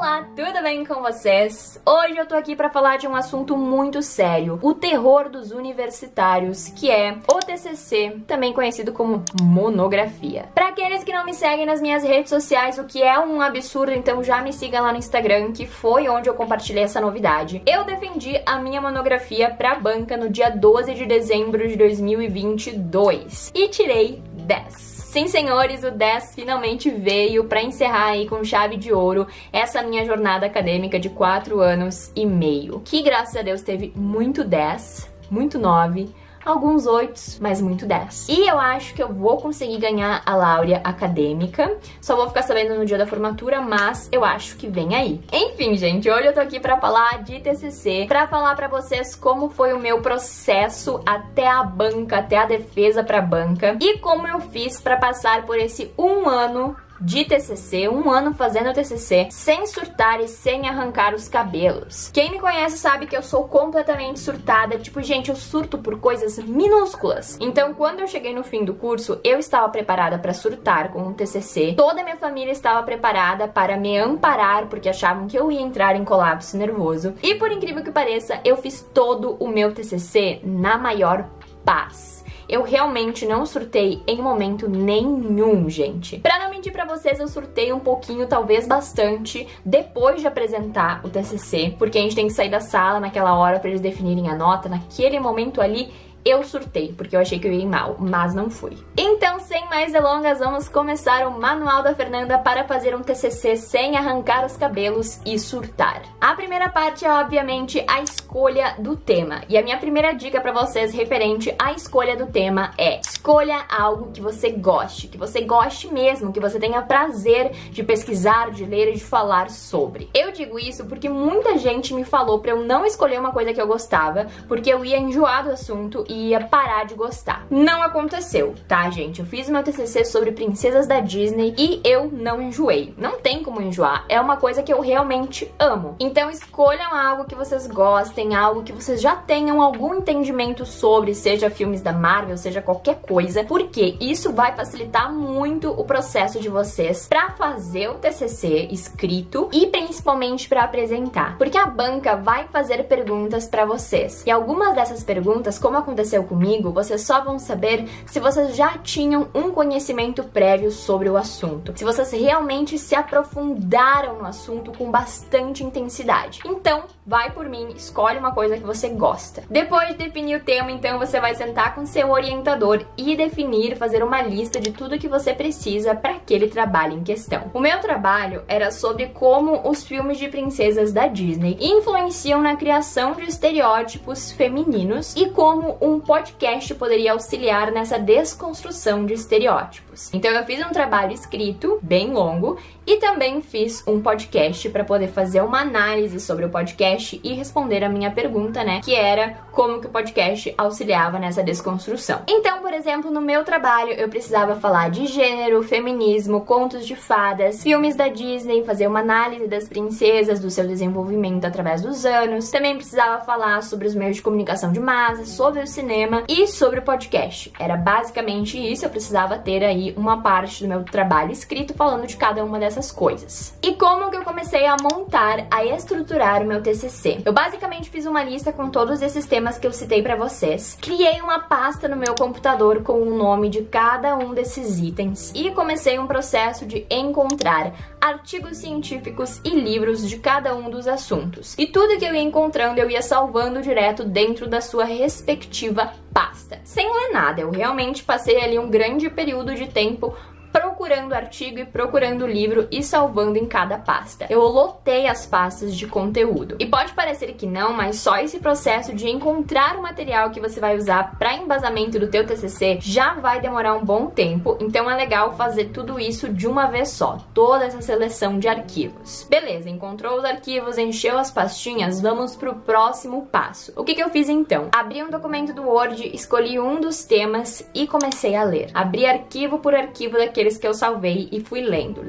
Olá, tudo bem com vocês? Hoje eu tô aqui pra falar de um assunto muito sério, o terror dos universitários, que é o TCC, também conhecido como monografia. Pra aqueles que não me seguem nas minhas redes sociais, o que é um absurdo, então já me siga lá no Instagram, que foi onde eu compartilhei essa novidade. Eu defendi a minha monografia pra banca no dia 12 de dezembro de 2022 e tirei 10. Sim, senhores, o 10 finalmente veio para encerrar aí com chave de ouro essa minha jornada acadêmica de 4 anos e meio. Que, graças a Deus, teve muito 10, muito 9, alguns 8, mas muito 10. E eu acho que eu vou conseguir ganhar a Laurea acadêmica. Só vou ficar sabendo no dia da formatura, mas eu acho que vem aí. Enfim, gente, hoje eu tô aqui pra falar de TCC, pra falar pra vocês como foi o meu processo até a banca, até a defesa pra banca, e como eu fiz pra passar por esse 1 ano de TCC, 1 ano fazendo TCC, sem surtar e sem arrancar os cabelos. Quem me conhece sabe que eu sou completamente surtada, tipo, gente, eu surto por coisas minúsculas. Então, quando eu cheguei no fim do curso, eu estava preparada para surtar com o TCC, toda a minha família estava preparada para me amparar, porque achavam que eu ia entrar em colapso nervoso. E por incrível que pareça, eu fiz todo o meu TCC na maior paz. Eu realmente não surtei em momento nenhum, gente. Pra não mentir pra vocês, eu surtei um pouquinho, talvez bastante, depois de apresentar o TCC, porque a gente tem que sair da sala naquela hora pra eles definirem a nota. Naquele momento ali, eu surtei, porque eu achei que eu ia ir mal, mas não fui. Então, sem mais delongas, vamos começar o Manual da Fernanda para fazer um TCC sem arrancar os cabelos e surtar. A primeira parte é, obviamente, a escolha do tema. E a minha primeira dica para vocês referente à escolha do tema é: escolha algo que você goste mesmo, que você tenha prazer de pesquisar, de ler e de falar sobre. Eu digo isso porque muita gente me falou para eu não escolher uma coisa que eu gostava, porque eu ia enjoar do assunto e ia parar de gostar. Não aconteceu, tá, gente? Eu fiz meu TCC sobre princesas da Disney e eu não enjoei. Não tem como enjoar, é uma coisa que eu realmente amo. Então escolham algo que vocês gostem, algo que vocês já tenham algum entendimento sobre, seja filmes da Marvel, seja qualquer coisa, porque isso vai facilitar muito o processo de vocês pra fazer o TCC escrito e principalmente pra apresentar. Porque a banca vai fazer perguntas pra vocês. E algumas dessas perguntas, como aconteceu comigo, vocês só vão saber se vocês já tinham um conhecimento prévio sobre o assunto, se vocês realmente se aprofundaram no assunto com bastante intensidade. Então, vai por mim, escolhe uma coisa que você gosta. Depois de definir o tema, então, você vai sentar com seu orientador e definir, fazer uma lista de tudo que você precisa para aquele trabalho em questão. O meu trabalho era sobre como os filmes de princesas da Disney influenciam na criação de estereótipos femininos e como um podcast poderia auxiliar nessa desconstrução de estereótipos. Então eu fiz um trabalho escrito, bem longo, e também fiz um podcast para poder fazer uma análise sobre o podcast e responder a minha pergunta, né, que era como que o podcast auxiliava nessa desconstrução. Então, por exemplo, no meu trabalho eu precisava falar de gênero, feminismo, contos de fadas, filmes da Disney, fazer uma análise das princesas, do seu desenvolvimento através dos anos. Também precisava falar sobre os meios de comunicação de massa, sobre o cinema e sobre o podcast. Era basicamente isso, eu precisava ter aí uma parte do meu trabalho escrito falando de cada uma dessas coisas. E como que eu comecei a montar, a estruturar o meu TCC? Eu basicamente fiz uma lista com todos esses temas que eu citei pra vocês, criei uma pasta no meu computador com o nome de cada um desses itens e comecei um processo de encontrar artigos científicos e livros de cada um dos assuntos. E tudo que eu ia encontrando eu ia salvando direto dentro da sua respectiva pasta. Sem ler nada, eu realmente passei ali um grande período de tempo procurando artigo e procurando livro e salvando em cada pasta. Eu lotei as pastas de conteúdo. E pode parecer que não, mas só esse processo de encontrar o material que você vai usar para embasamento do teu TCC já vai demorar um bom tempo, então é legal fazer tudo isso de uma vez só, toda essa seleção de arquivos. Beleza, encontrou os arquivos, encheu as pastinhas, vamos pro próximo passo. O que eu fiz então? Abri um documento do Word, escolhi um dos temas e comecei a ler. Abri arquivo por arquivo daqueles que eu eu salvei e fui lendo.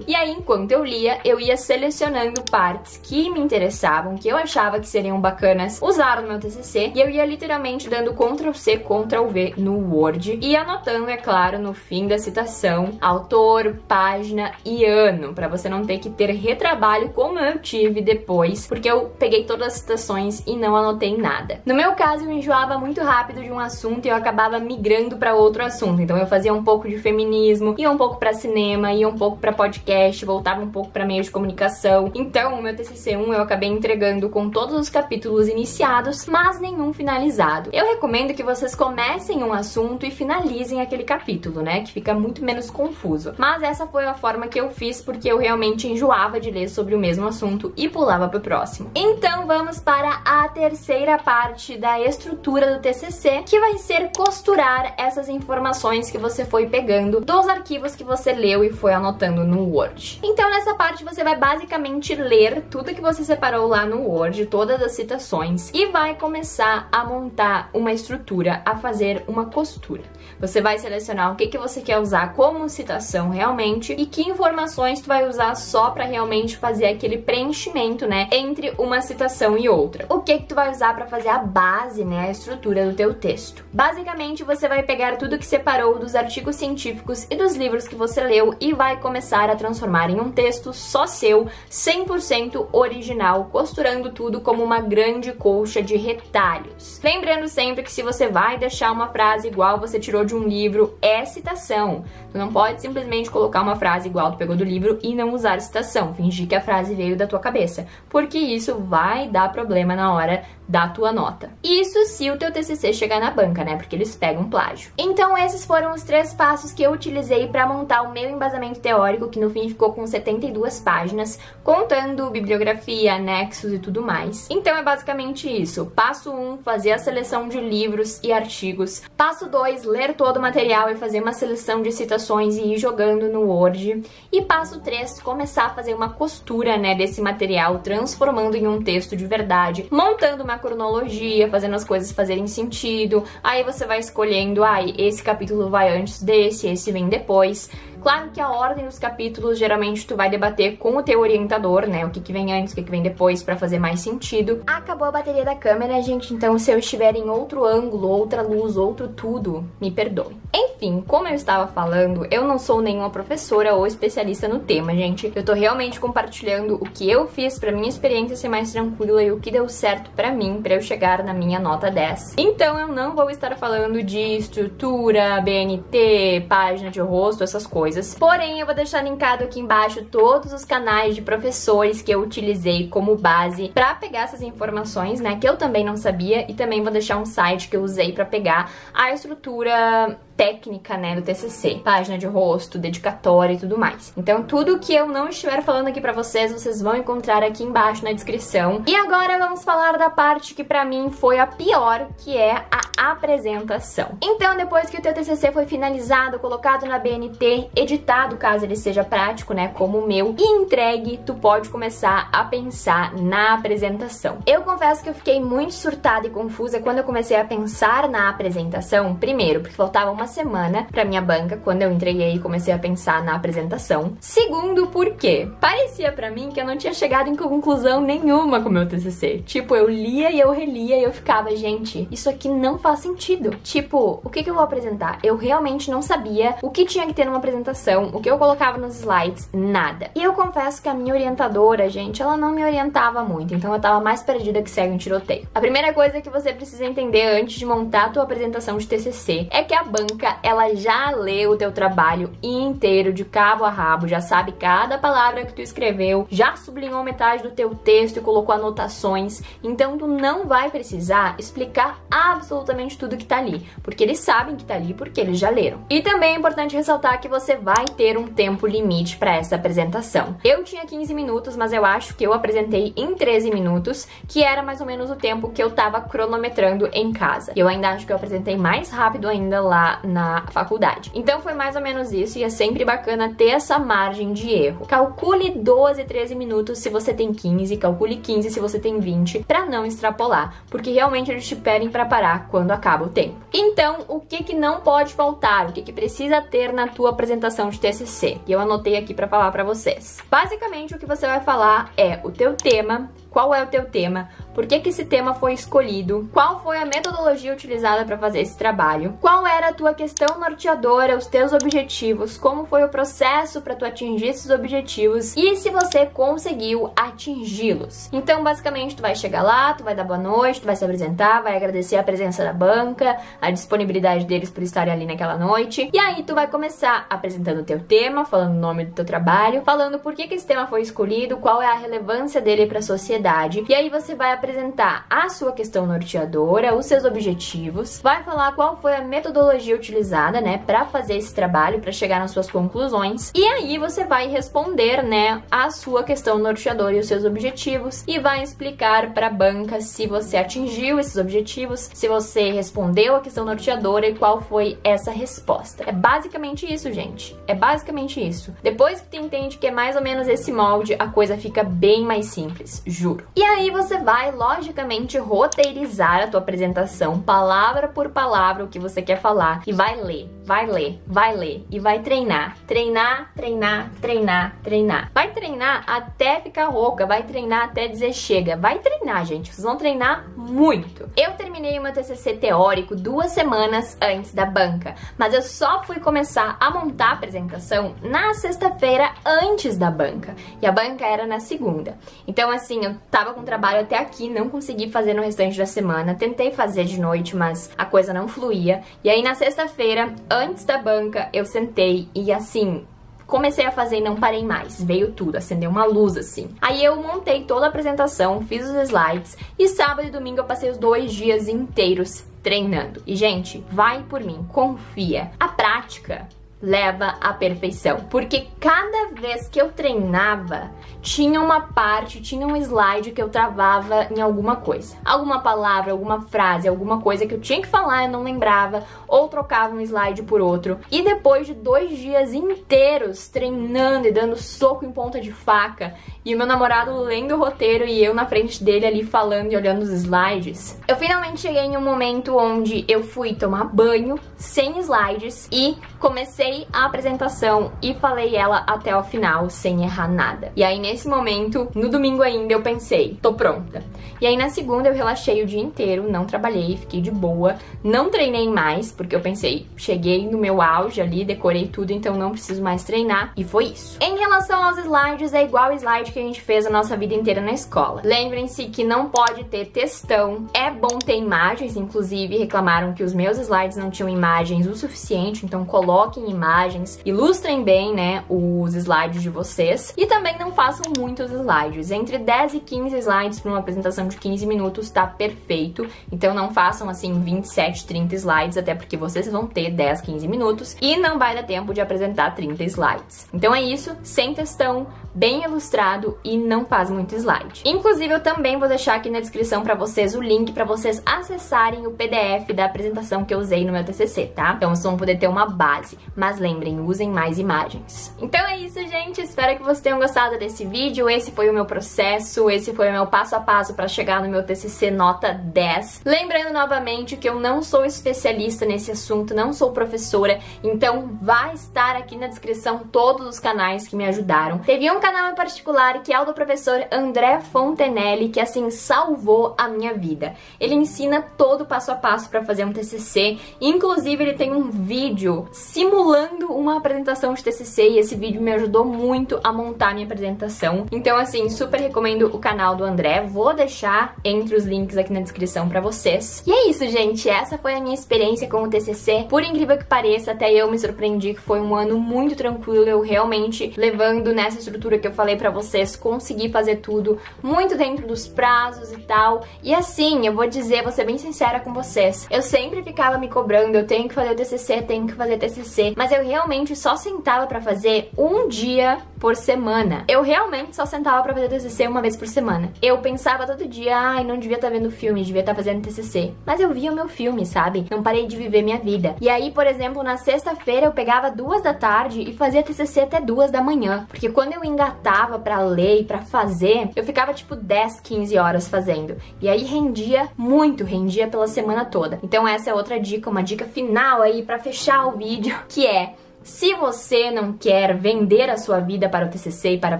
E aí, enquanto eu lia, eu ia selecionando partes que me interessavam, que eu achava que seriam bacanas usar no meu TCC, e eu ia literalmente dando Ctrl+C, Ctrl+V no Word e anotando, é claro, no fim da citação, autor, página e ano, pra você não ter que ter retrabalho como eu tive depois, porque eu peguei todas as citações e não anotei nada. No meu caso, eu enjoava muito rápido de um assunto e eu acabava migrando pra outro assunto. Então eu fazia um pouco de feminismo, ia um pouco pra cinema, ia um pouco pra podcast, voltava um pouco pra meio de comunicação. Então o meu TCC1 eu acabei entregando com todos os capítulos iniciados, mas nenhum finalizado. Eu recomendo que vocês comecem um assunto e finalizem aquele capítulo, né? Que fica muito menos confuso. Mas essa foi a forma que eu fiz porque eu realmente enjoava de ler sobre o mesmo assunto e pulava pro próximo. Então vamos para a terceira parte da estrutura do TCC, que vai ser costurar essas informações que você foi pegando dos arquivos que você leu e foi anotando no Word. Então nessa parte você vai basicamente ler tudo que você separou lá no Word, todas as citações, e vai começar a montar uma estrutura, a fazer uma costura. Você vai selecionar o que você quer usar como citação realmente e que informações tu vai usar só para realmente fazer aquele preenchimento, né, entre uma citação e outra. O que tu vai usar para fazer a base, né, a estrutura do teu texto. Basicamente, você vai pegar tudo que separou dos artigos científicos e dos livros que você leu e vai começar a transformar em um texto só seu, 100% original, costurando tudo como uma grande colcha de retalhos. Lembrando sempre que se você vai deixar uma frase igual você tirou de um livro, é citação. Tu não pode simplesmente colocar uma frase igual tu pegou do livro e não usar citação, fingir que a frase veio da tua cabeça, porque isso vai dar problema na hora da tua nota. Isso se o teu TCC chegar na banca, né? Porque eles pegam plágio. Então esses foram os 3 passos que eu utilizei para montar o meu embasamento teórico, que no fim ficou com 72 páginas, contando bibliografia, anexos e tudo mais. Então é basicamente isso. Passo 1, fazer a seleção de livros e artigos. Passo 2, ler todo o material e fazer uma seleção de citações e ir jogando no Word. E passo 3, começar a fazer uma costura, né, desse material, transformando em um texto de verdade, montando uma cronologia, fazendo as coisas fazerem sentido. Aí você vai escolhendo, esse capítulo vai antes desse, esse vem depois. Claro que a ordem dos capítulos, geralmente tu vai debater com o teu orientador, né? O que vem antes, o que vem depois, pra fazer mais sentido. Acabou a bateria da câmera, gente, então se eu estiver em outro ângulo, outra luz, outro tudo, me perdoe. Enfim, como eu estava falando, eu não sou nenhuma professora ou especialista no tema, gente. Eu tô realmente compartilhando o que eu fiz pra minha experiência ser mais tranquila e o que deu certo pra mim, pra eu chegar na minha nota 10. Então eu não vou estar falando de estrutura, BNT, página de rosto, essas coisas. Porém, eu vou deixar linkado aqui embaixo todos os canais de professores que eu utilizei como base pra pegar essas informações, né, que eu também não sabia, e também vou deixar um site que eu usei pra pegar a estrutura técnica, né, do TCC, página de rosto, dedicatória e tudo mais. Então, tudo que eu não estiver falando aqui pra vocês, vocês vão encontrar aqui embaixo na descrição. E agora vamos falar da parte que pra mim foi a pior, que é a apresentação. Então, depois que o teu TCC foi finalizado, colocado na BNT, editado, caso ele seja prático, né, como o meu, e entregue, tu pode começar a pensar na apresentação. Eu confesso que eu fiquei muito surtada e confusa quando eu comecei a pensar na apresentação, primeiro, porque faltava uma semana pra minha banca, quando eu entreguei e comecei a pensar na apresentação. Segundo, porque parecia pra mim que eu não tinha chegado em conclusão nenhuma com o meu TCC. Tipo, eu lia e eu relia e eu ficava, gente, isso aqui não faz sentido. Tipo, o que eu vou apresentar? Eu realmente não sabia o que tinha que ter numa apresentação, o que eu colocava nos slides, nada. E eu confesso que a minha orientadora, gente, ela não me orientava muito, então eu tava mais perdida que cego em tiroteio. A primeira coisa que você precisa entender antes de montar a tua apresentação de TCC é que a banca, ela já leu o teu trabalho inteiro, de cabo a rabo, já sabe cada palavra que tu escreveu, já sublinhou metade do teu texto e colocou anotações, então tu não vai precisar explicar absolutamente tudo que tá ali, porque eles sabem que tá ali, porque eles já leram. E também é importante ressaltar que você vai ter um tempo limite para essa apresentação. Eu tinha 15 minutos, mas eu acho que eu apresentei em 13 minutos, que era mais ou menos o tempo que eu tava cronometrando em casa. Eu ainda acho que eu apresentei mais rápido ainda lá na faculdade. Então foi mais ou menos isso, e é sempre bacana ter essa margem de erro. Calcule 12, 13 minutos se você tem 15, calcule 15 se você tem 20, pra não extrapolar, porque realmente eles te pedem pra parar quando acaba o tempo. Então, o que não pode faltar, o que precisa ter na tua apresentação de TCC? E eu anotei aqui pra falar pra vocês. Basicamente, o que você vai falar é o teu tema. Qual é o teu tema? Por que esse tema foi escolhido? Qual foi a metodologia utilizada para fazer esse trabalho? Qual era a tua questão norteadora, os teus objetivos? Como foi o processo para tu atingir esses objetivos? E se você conseguiu atingi-los? Então, basicamente, tu vai chegar lá, tu vai dar boa noite, tu vai se apresentar, vai agradecer a presença da banca, a disponibilidade deles por estarem ali naquela noite. E aí tu vai começar apresentando o teu tema, falando o nome do teu trabalho, falando por que esse tema foi escolhido, qual é a relevância dele para a sociedade. E aí você vai apresentar a sua questão norteadora, os seus objetivos, vai falar qual foi a metodologia utilizada, né, para fazer esse trabalho, para chegar nas suas conclusões. E aí você vai responder, né, a sua questão norteadora e os seus objetivos e vai explicar para a banca se você atingiu esses objetivos, se você respondeu a questão norteadora e qual foi essa resposta. É basicamente isso, gente. É basicamente isso. Depois que tu entende que é mais ou menos esse molde, a coisa fica bem mais simples, juro. E aí você vai, logicamente, roteirizar a tua apresentação, palavra por palavra, o que você quer falar, e vai ler, vai ler, vai ler, e vai treinar. Treinar, treinar, treinar, treinar. Vai treinar até ficar rouca, vai treinar até dizer chega. Vai treinar, gente, vocês vão treinar muito. Eu terminei o meu TCC teórico 2 semanas antes da banca, mas eu só fui começar a montar a apresentação na sexta-feira antes da banca, e a banca era na segunda. Então, assim, eu tava com trabalho até aqui, não consegui fazer no restante da semana, tentei fazer de noite, mas a coisa não fluía. E aí na sexta-feira, antes da banca, eu sentei e assim, comecei a fazer e não parei mais, veio tudo, acendeu uma luz assim. Aí eu montei toda a apresentação, fiz os slides e sábado e domingo eu passei os 2 dias inteiros treinando. E gente, vai por mim, confia. A prática leva à perfeição, porque cada vez que eu treinava, tinha uma parte, tinha um slide que eu travava em alguma coisa. Alguma palavra, alguma frase, alguma coisa que eu tinha que falar, eu não lembrava, ou trocava um slide por outro. E depois de 2 dias inteiros treinando e dando soco em ponta de faca, e o meu namorado lendo o roteiro e eu na frente dele ali falando e olhando os slides, eu finalmente cheguei em um momento onde eu fui tomar banho, sem slides, e comecei a apresentação e falei ela até o final, sem errar nada. E aí nesse momento, no domingo ainda, eu pensei, tô pronta. E aí na segunda eu relaxei o dia inteiro, não trabalhei, fiquei de boa, não treinei mais, porque eu pensei, cheguei no meu auge ali, decorei tudo, então não preciso mais treinar, e foi isso. Em relação aos slides, é igual o slide que a gente fez a nossa vida inteira na escola. Lembrem-se que não pode ter textão, é bom ter imagens, inclusive reclamaram que os meus slides não tinham imagens o suficiente, então coloquem imagens, ilustrem bem, né, os slides de vocês, e também não façam muitos slides. Entre 10 e 15 slides para uma apresentação de 15 minutos tá perfeito, então não façam assim 27, 30 slides, até porque vocês vão ter 10, 15 minutos e não vai dar tempo de apresentar 30 slides. Então é isso, sem textão, bem ilustrado e não faz muito slide. Inclusive eu também vou deixar aqui na descrição para vocês o link para vocês acessarem o PDF da apresentação que eu usei no meu TCC, tá? Então vocês vão poder ter uma base, mas lembrem, usem mais imagens. Então é isso, gente, espero que vocês tenham gostado desse vídeo. Esse foi o meu processo, esse foi o meu passo a passo para chegar no meu TCC nota 10. Lembrando novamente que eu não sou especialista nesse assunto, não sou professora, então vai estar aqui na descrição todos os canais que me ajudaram. Teve um canal em particular que é o do professor André Fontenelle, que assim salvou a minha vida. Ele ensina todo o passo a passo para fazer um TCC, inclusive ele tem um vídeo simulando uma apresentação de TCC e esse vídeo me ajudou muito a montar minha apresentação. Então assim, super recomendo o canal do André, vou deixar entre os links aqui na descrição pra vocês. E é isso, gente, essa foi a minha experiência com o TCC. Por incrível que pareça, até eu me surpreendi que foi um ano muito tranquilo, eu realmente levando nessa estrutura estrutura que eu falei pra vocês, consegui fazer tudo muito dentro dos prazos e tal. E assim, eu vou dizer, vou ser bem sincera com vocês, eu sempre ficava me cobrando, eu tenho que fazer o TCC, tenho que fazer TCC, mas eu realmente só sentava pra fazer um dia por semana. Eu realmente só sentava pra fazer TCC uma vez por semana. Eu pensava todo dia, ai, não devia estar vendo filme, devia estar fazendo TCC. Mas eu via o meu filme, sabe? Não parei de viver minha vida. E aí, por exemplo, na sexta-feira eu pegava 2 da tarde e fazia TCC até 2 da manhã. Porque quando eu engatava pra ler e pra fazer, eu ficava tipo 10, 15 horas fazendo. E aí rendia muito, rendia pela semana toda. Então essa é outra dica, uma dica final aí pra fechar o vídeo, que é: se você não quer vender a sua vida para o TCC e para a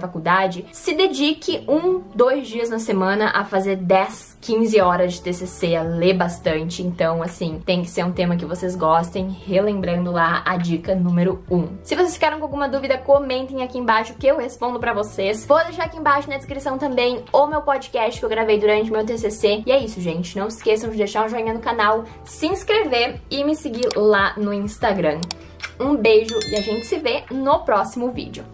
faculdade, se dedique 1, 2 dias na semana a fazer 10, 15 horas de TCC, a ler bastante. Então, assim, tem que ser um tema que vocês gostem, relembrando lá a dica número 1. Se vocês ficaram com alguma dúvida, comentem aqui embaixo que eu respondo pra vocês. Vou deixar aqui embaixo na descrição também o meu podcast que eu gravei durante o meu TCC. E é isso, gente. Não se esqueçam de deixar um joinha no canal, se inscrever e me seguir lá no Instagram. Um beijo e a gente se vê no próximo vídeo.